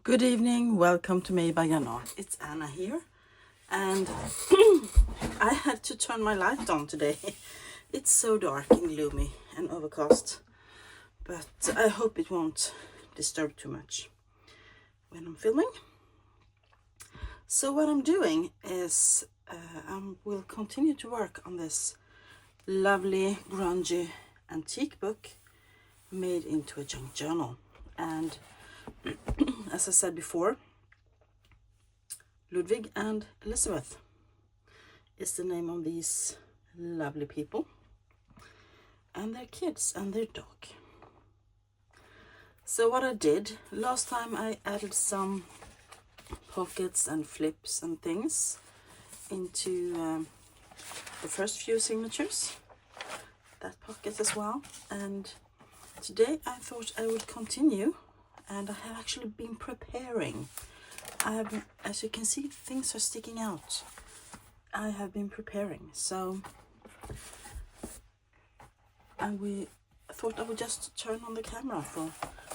Good evening, welcome to Made by Jan-Art. It's Anna here, and I had to turn my light on today. It's so dark and gloomy and overcast, but I hope it won't disturb too much when I'm filming. So what I'm doing is I will continue to work on this lovely grungy antique book made into a junk journal. And as I said before, Ludwig and Elizabeth is the name of these lovely people and their kids and their dog. So what I did, last time I added some pockets and flips and things into the first few signatures, that pocket as well. And today I thought I would continue, and I have actually been preparing. As you can see, things are sticking out. I have been preparing, so we thought I would just turn on the camera for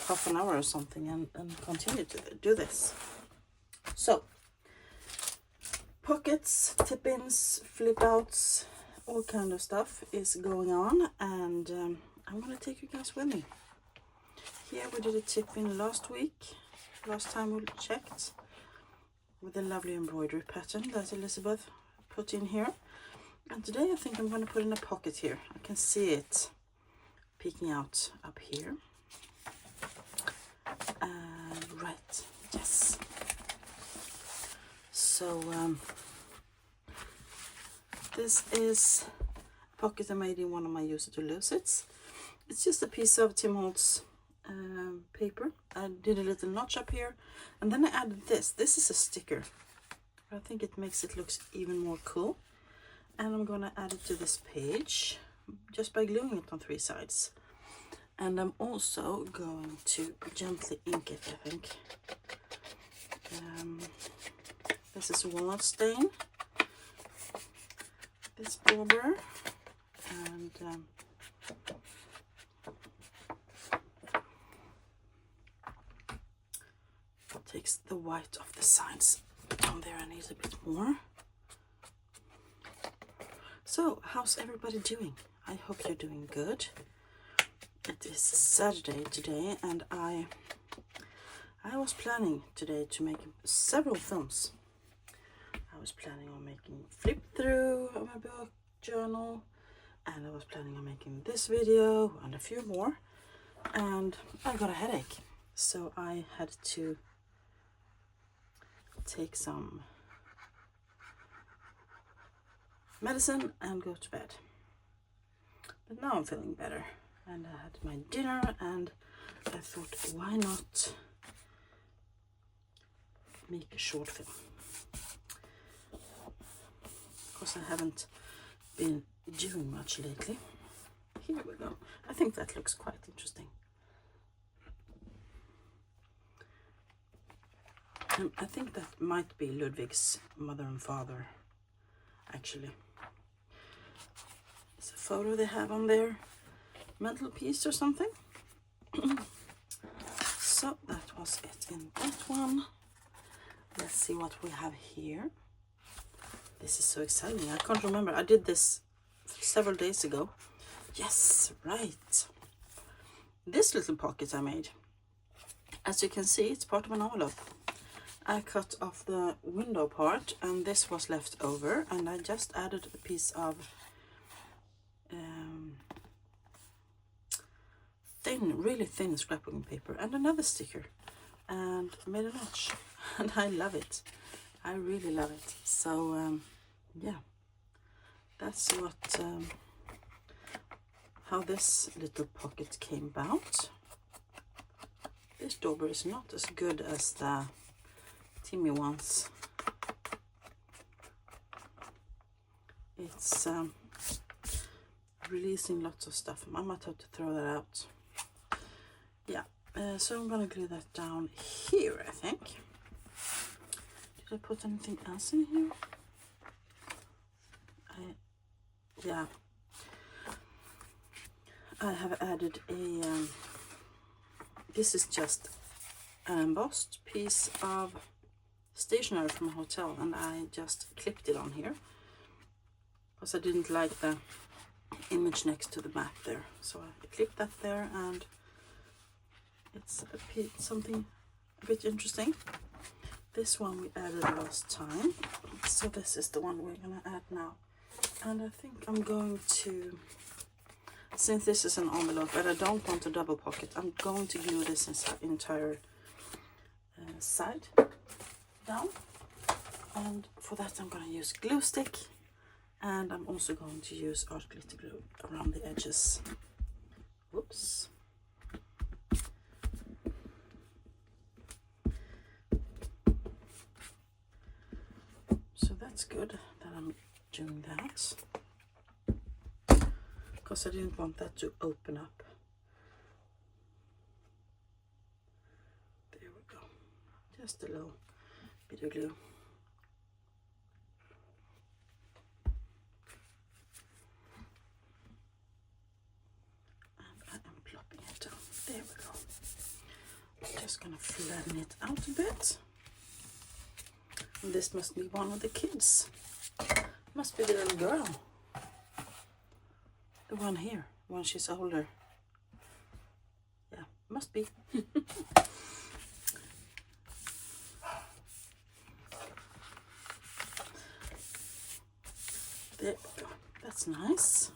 half an hour or something and continue to do this. So, pockets, tip-ins, flip-outs, all kind of stuff is going on, and I'm going to take you guys with me. Here we did a tip-in last time we checked, with a lovely embroidery pattern that Elizabeth put in here. And today I think I'm going to put in a pocket here. I can see it peeking out up here. Right, yes. So this is a pocket I made in one of my Use It or Lose It's. It's just a piece of Tim Holtz paper. I did a little notch up here, and then I added this. This is a sticker. I think it makes it look even more cool. And I'm going to add it to this page just by gluing it on 3 sides. And I'm also going to gently ink it, I think. This is walnut stain, this border, and takes the white off the sides. Down there I need a bit more. So, how's everybody doing? I hope you're doing good. It is Saturday today, and I was planning today to make several films. I was planning on making flip through of my book journal, and I was planning on making this video and a few more, and I got a headache, so I had to take some medicine and go to bed. But now I'm feeling better, and I had my dinner, and I thought, why not make a short film? Of course, I haven't been doing much lately. Here we go. I think that looks quite interesting. And I think that might be Ludwig's mother and father, actually. It's a photo they have on their mantelpiece or something. So that was it in that one. Let's see what we have here. This is so exciting. I can't remember. I did this several days ago. Yes, right. This little pocket I made. As you can see, it's part of an envelope. I cut off the window part, and this was left over, and I just added a piece of really thin scrapbooking paper and another sticker, and made a notch. And I love it. I really love it. So yeah, that's what how this little pocket came about. This dauber is not as good as the Timmy ones. It's releasing lots of stuff. I might have to throw that out. Yeah, so I'm gonna glue that down here, I think. Did I put anything else in here? Yeah, I have added a this is just an embossed piece of stationery from a hotel, and I just clipped it on here because I didn't like the image next to the map there, so I clipped that there, and it's something a bit interesting. This one we added last time, so this is the one we're gonna add now. And I think I'm going to, since this is an envelope but I don't want a double pocket, I'm going to glue this entire side down, and for that I'm going to use glue stick, and I'm also going to use art glitter glue around the edges. Whoops. So that's good that I'm doing that, because I didn't want that to open up. There we go. Just a little bit of glue. And I am plopping it down. There we go. I'm just gonna flatten it out a bit. And this must be one of the kids. Must be the little girl. The one here, when she's older. Yeah, must be. There we go. That's nice.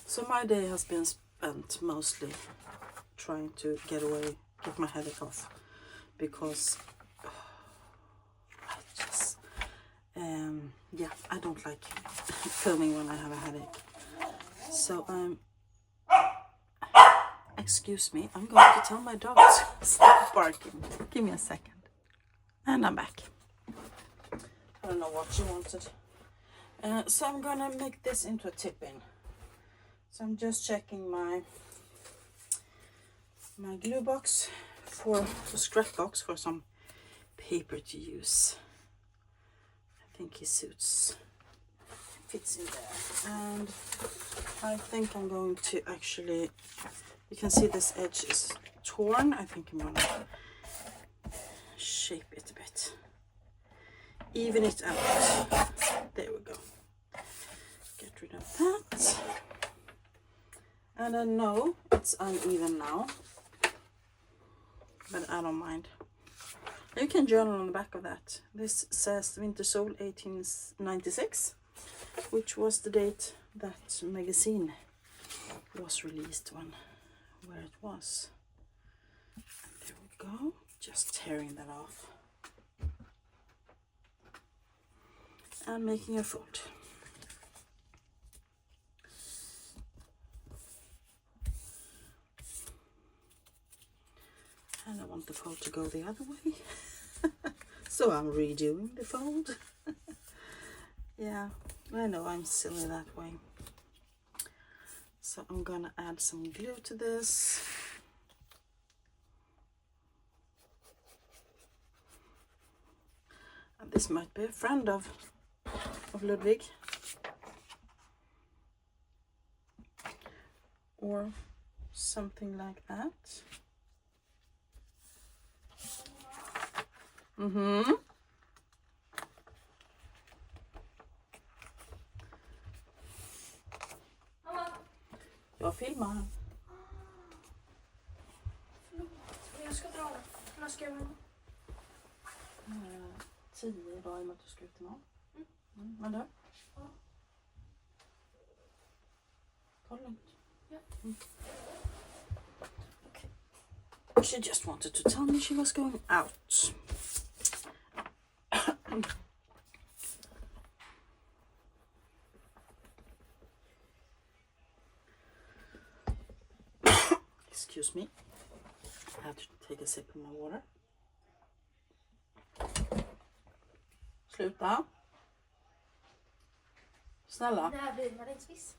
So my day has been spent mostly trying to get my headache off, because yeah, I don't like filming when I have a headache. So excuse me, I'm going to tell my dog to stop barking. Give me a second. And I'm back. I don't know what she wanted. So I'm gonna make this into a tip-in. So I'm just checking my glue box for the scrap box for some paper to use. I think he fits in there, and I think I'm going to actually, you can see this edge is torn. I think I'm gonna shape it a bit, even it out. There we go. Get rid of that. And I know it's uneven now, but I don't mind. You can journal on the back of that. This says Winter Soul 1896, which was the date that magazine was released, where it was. And there we go, just tearing that off and making a fold. And I want the fold to go the other way. So I'm redoing the fold. Yeah, I know I'm silly that way. So I'm gonna add some glue to this. And this might be a friend of Ludwig. Or something like that. Jag filmar. Jag ska dra. När ska jag vara? 10 idag i och med att du ska ut imorgon. Men du? Ja. Ta det lugnt. Ja. Okay. She just wanted to tell me she was going out. Excuse me. I have to take a sip of my water. Sluta. Snälla. När blir man inte viss?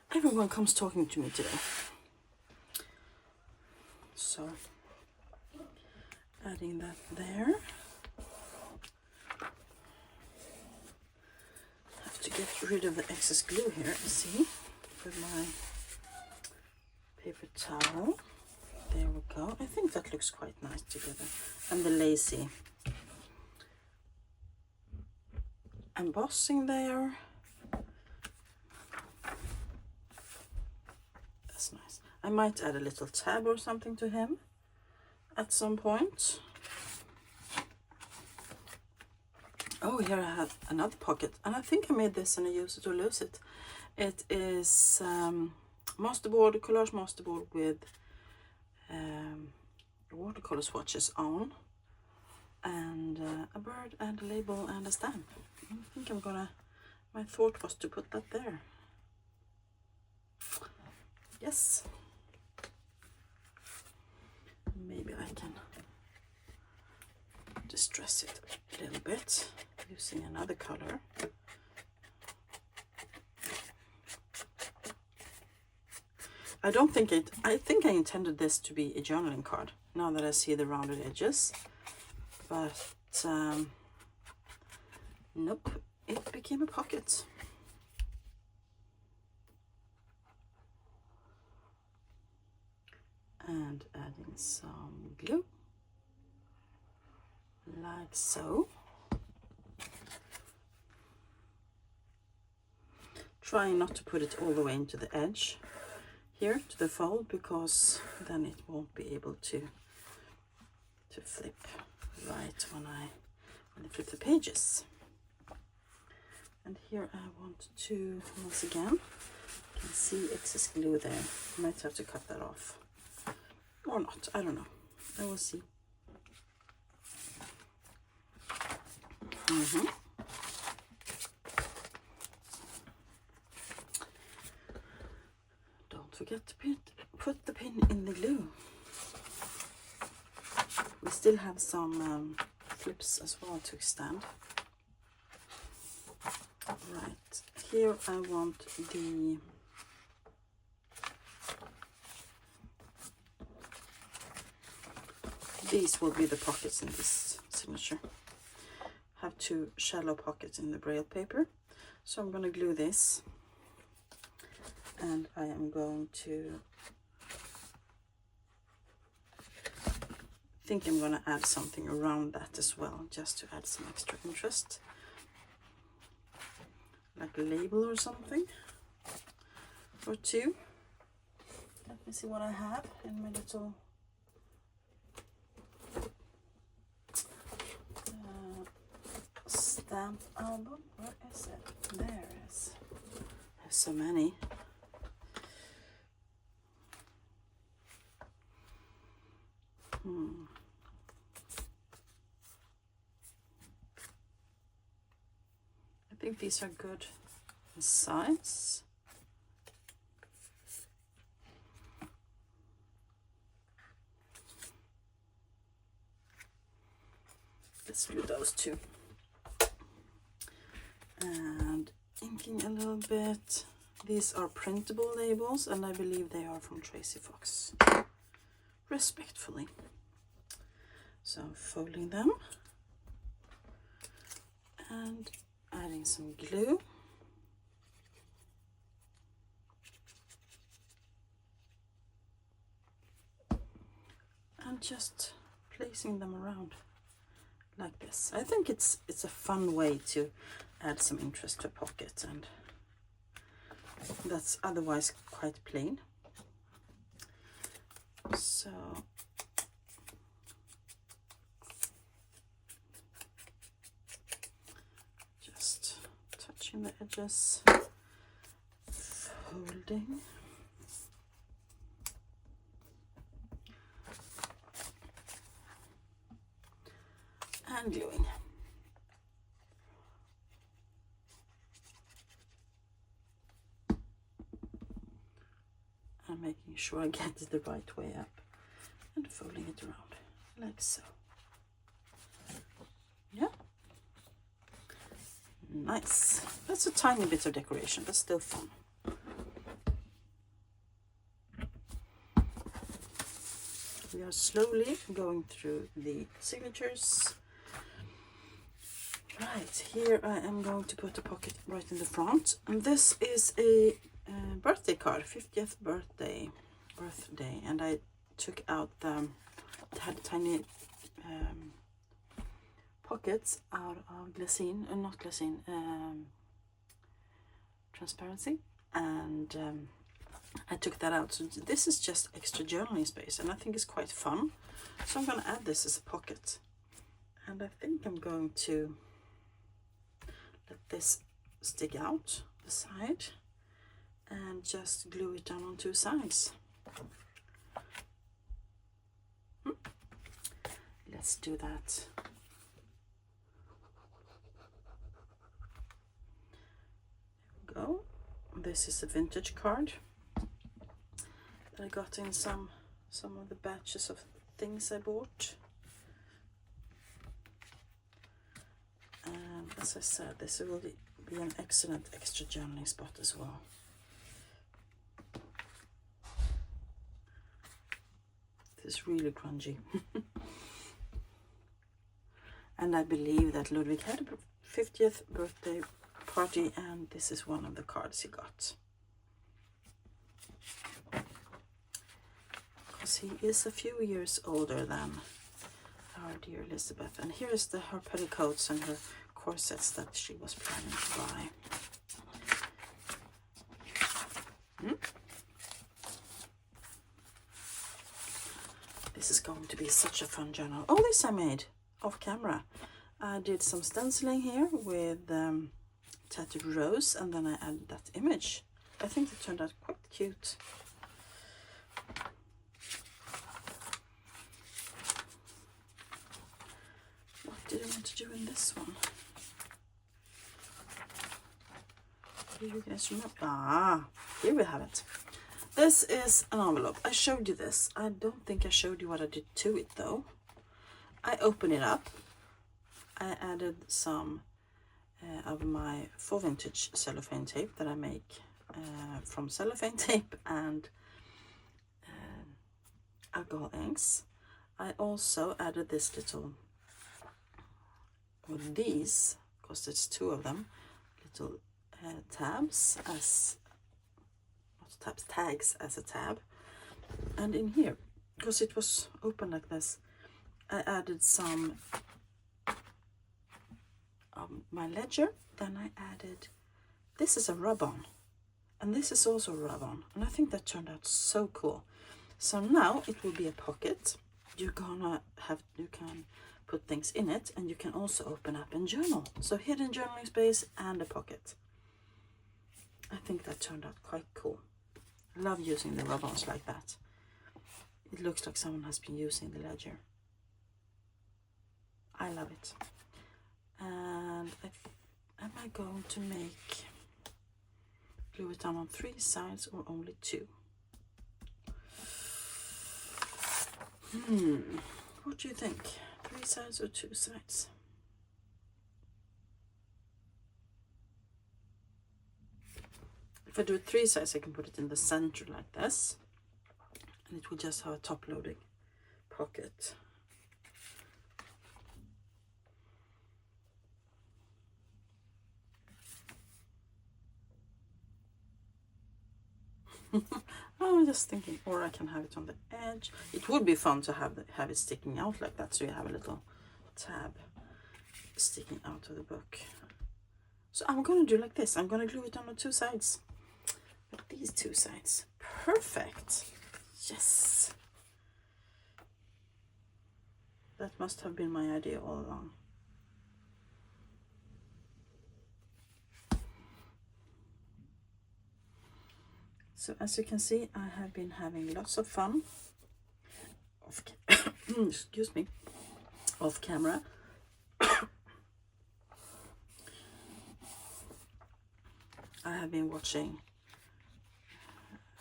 Everyone comes talking to me today. So, adding that there. Have to rid of the excess glue here. See, with my paper towel. There we go. I think that looks quite nice together. And the lacy embossing there. That's nice. I might add a little tab or something to him at some point. Oh, here I have another pocket, and I think I made this and I use it or lose it. It is masterboard, collage masterboard with watercolor swatches on, and a bird and a label and a stamp. I think I'm gonna, my thought was to put that there. Yes. Maybe I can distress it a little bit using another color. I don't think it, I think I intended this to be a journaling card now that I see the rounded edges, but nope, it became a pocket. And adding some glue, like so. Trying not to put it all the way into the edge here to the fold, because then it won't be able to flip right when I flip the pages. And here I want to, once again, you can see excess glue there. I might have to cut that off. Or not, I don't know. I will see. Don't forget to put the pin in the glue. We still have some flips as well to extend. Right, here I want the these will be the pockets in this signature. Have two shallow pockets in the braille paper. So I'm going to glue this, and I am going to, think I'm going to add something around that as well, just to add some extra interest. Like a label or something, or two. Let me see what I have in my little stamp album. Where is it? There it is. There's so many. I think these are good in size. Let's do those two. And inking a little bit. These are printable labels, and I believe they are from Tracy Fox. Respectfully. So I'm folding them and adding some glue. And just placing them around like this. I think it's a fun way to add some interest to a pocket, and that's otherwise quite plain. So just touching the edges, folding. And gluing. And making sure I get it the right way up and folding it around like so. Yeah. Nice. That's a tiny bit of decoration, but still fun. We are slowly going through the signatures. Right, here I am going to put a pocket right in the front, and this is a birthday card, 50th birthday, and I took out the had tiny pockets out of glassine, not glassine, transparency, and I took that out. So this is just extra journaling space, and I think it's quite fun. So I'm going to add this as a pocket, and I think I'm going to let this stick out the side and just glue it down on two sides. Let's do that. There we go. This is a vintage card that I got in some of the batches of things I bought. And as I said, this will be an excellent extra journaling spot as well. This is really grungy. And I believe that Ludwig had a 50th birthday party, and this is one of the cards he got. Because he is a few years older than our dear Elizabeth. And here is her petticoats and her corsets that she was planning to buy. This is going to be such a fun journal. Oh, this I made off camera. I did some stenciling here with tattooed rose, and then I added that image. I think it turned out quite cute. What did I want to do in this one? Do you guys remember? Ah, here we have it. This is an envelope. I showed you this. I don't think I showed you what I did to it though. I opened it up. I added some of my faux vintage cellophane tape that I make from cellophane tape and alcohol inks. I also added this little, with these, because there's two of them, little tabs as, not tabs, tags as a tab. And in here, because it was open like this, I added some my ledger. Then I added, this is a rub-on, and this is also a rub-on, and I think that turned out so cool. So now it will be a pocket. You can put things in it, and you can also open up and journal. So hidden journaling space and a pocket. I think that turned out quite cool. I love using the rub-ons like that. It looks like someone has been using the ledger. I love it. And am I going to glue it down on 3 sides or only 2? What do you think? 3 sides or 2 sides? If I do it 3 sides, I can put it in the center like this, and it will just have a top-loading pocket. I'm just thinking, or I can have it on the edge. It would be fun to have it sticking out like that, so you have a little tab sticking out of the book. So I'm going to do like this. I'm going to glue it on the 2 sides. With these 2 sides. Perfect. Yes. That must have been my idea all along. So as you can see, I have been having lots of fun excuse me, off camera. I have been watching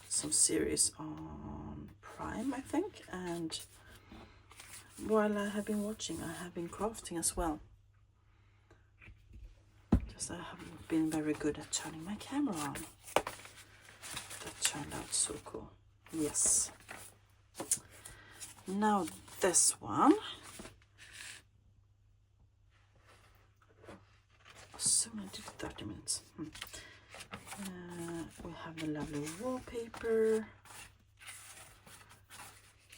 some series on Prime, I think, and while I have been watching, I have been crafting as well. Just I haven't been very good at turning my camera on. That turned out so cool. Yes. Now this one. soon I did 30 minutes. We have the lovely wallpaper.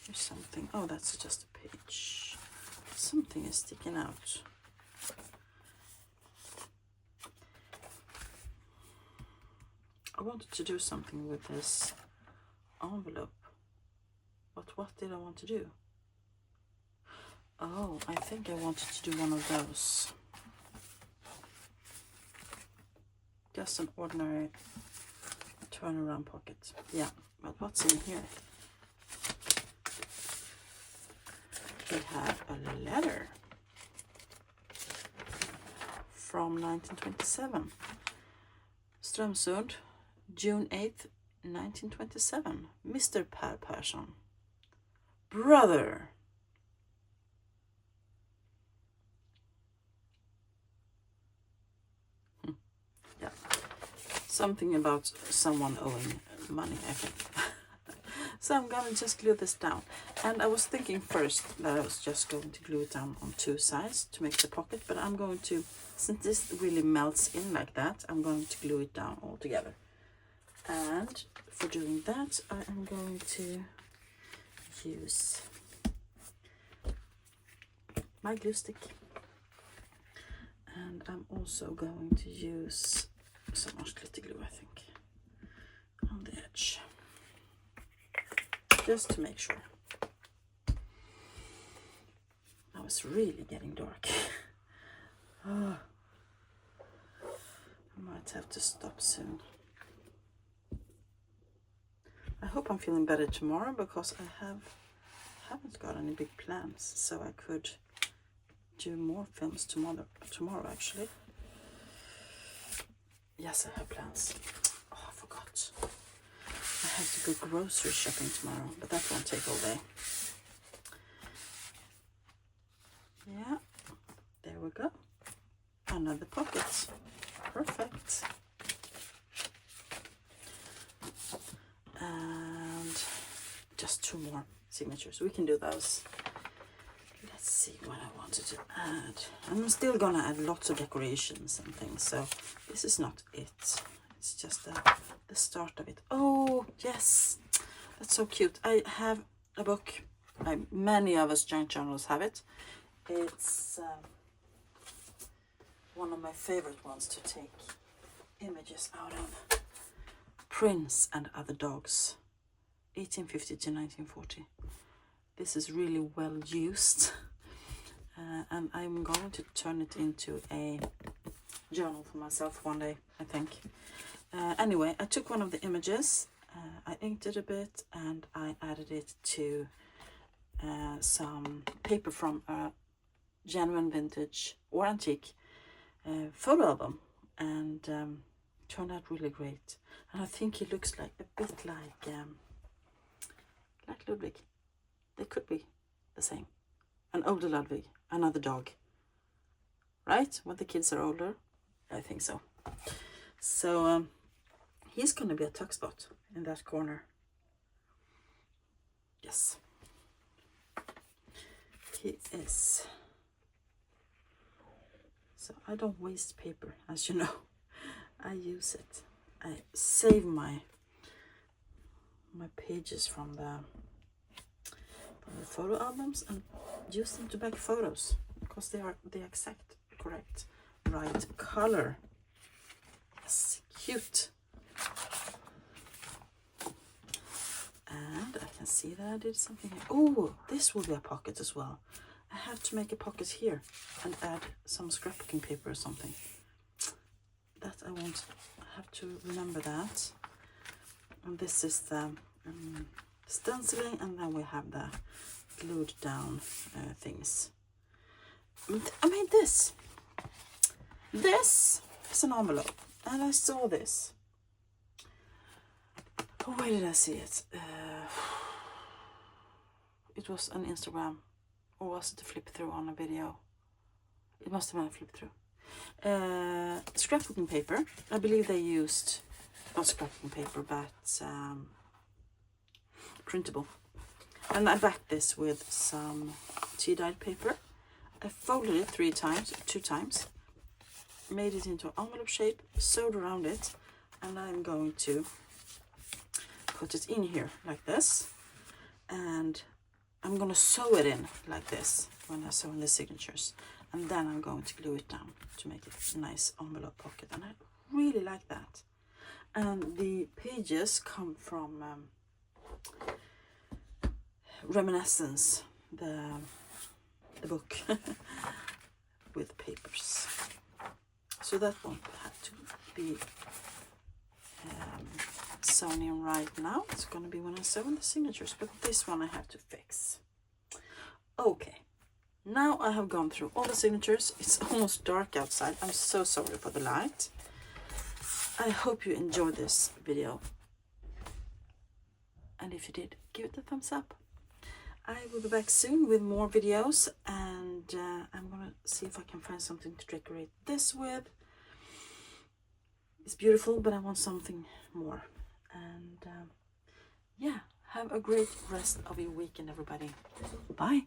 There's something. Oh, that's just a page. Something is sticking out. I wanted to do something with this envelope. But what did I want to do? Oh, I think I wanted to do one of those. Just an ordinary turnaround pocket. Yeah, but what's in here? We have a letter from 1927. Strömsund, June 8th, 1927. Mr. Per Persson. Brother. Yeah. Something about someone owing money, I think. So I'm gonna just glue this down. And I was thinking first that I was just going to glue it down on two sides to make the pocket, but I'm going to, since this really melts in like that, I'm going to glue it down all together. And for doing that, I am going to use my glue stick. And I'm also going to use some more glitter glue, I think, on the edge. Just to make sure. Now it's really getting dark. Oh, I might have to stop soon. I hope I'm feeling better tomorrow because I haven't got any big plans, so I could do more films tomorrow actually. Yes, I have plans. Oh, I forgot. I have to go grocery shopping tomorrow, but that won't take all day. Yeah, there we go. Another pocket. Perfect. And just two more signatures. We can do those. Let's see what I wanted to add. I'm still gonna add lots of decorations and things, so this is not it. It's just the start of it. Oh, yes. That's so cute. I have a book. Many of us junk journals have it. It's one of my favorite ones to take images out of. Prince and Other Dogs, 1850 to 1940. This is really well used. And I'm going to turn it into a journal for myself one day, I think. Anyway, I took one of the images, I inked it a bit, and I added it to some paper from a genuine vintage or antique photo album, and turned out really great. And I think he looks like a bit like Ludwig. They could be the same. An older Ludwig, another dog. Right? When the kids are older? I think so. So he's going to be a tuck spot in that corner. Yes. He is. So I don't waste paper, as you know. I use it. I save my pages from the photo albums and use them to back photos because they are the exact correct right color. Yes, cute. And I can see that I did something here. Oh, this will be a pocket as well. I have to make a pocket here and add some scrapbooking paper or something. That I won't have to remember that. And this is the stenciling, and then we have the glued down things. I made this. This is an envelope, and I saw this. Oh, where did I see it? It was on Instagram, or was it a flip through on a video? It must have been a flip through. Scrapbooking paper. I believe they used not scrapbooking paper, but printable. And I backed this with some tea-dyed paper. I folded it two times, made it into an envelope shape, sewed around it, and I'm going to put it in here like this, and I'm gonna sew it in like this when I sew in the signatures, and then I'm going to glue it down to make it a nice envelope pocket, and I really like that. And the pages come from Reminiscence, the book with papers, so that won't have to be sewn in right now. It's gonna be when I sew in the signatures, but this one I have to fix. Okay, now I have gone through all the signatures. It's almost dark outside. I'm so sorry for the light. I hope you enjoyed this video, and if you did, give it a thumbs up. I will be back soon with more videos, and I'm gonna see if I can find something to decorate this with. It's beautiful, but I want something more. And yeah, have a great rest of your weekend, everybody. Bye.